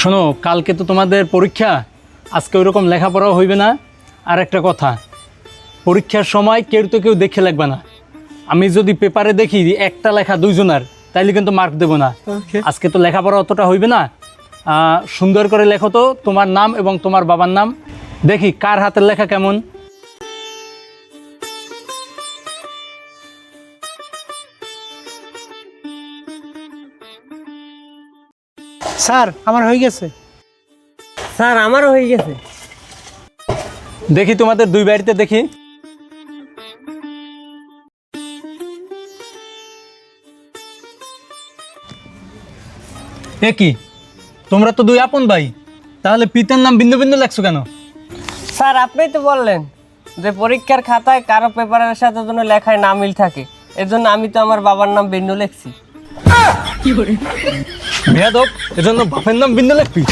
শোনো, কালকে তো তোমাদের পরীক্ষা, আজকে ওইরকম লেখাপড়াও হইবে না। আর একটা কথা, পরীক্ষার সময় কেউ দেখে লিখবে না। আমি যদি পেপারে দেখি একটা লেখা দুইজনের, তাইলে কিন্তু মার্ক দেবো না। আজকে তো লেখাপড়া অতটা হইবে না। সুন্দর করে লেখো তো তোমার নাম এবং তোমার বাবার নাম, দেখি কার হাতের লেখা কেমন। স্যার আমার হয়ে গেছে। স্যার আমারও হয়ে গেছে। দেখি তোমাদের দুই বাড়িতে দেখি। এ কি, তোমরা তো দুই আপন ভাই, তাহলে পিতার নাম বিন্দু বিন্দু লেখছো কেন? স্যার আপনিই তো বললেন যে পরীক্ষার খাতায় কারো পেপারের সাথে যেন লেখায় না মিল থাকে, এজন্য আমি তো আমার বাবার নাম বিন্দু লিখছি। বেয়াদব, এজন্য বাপের নাম বিন্দু লেখবি?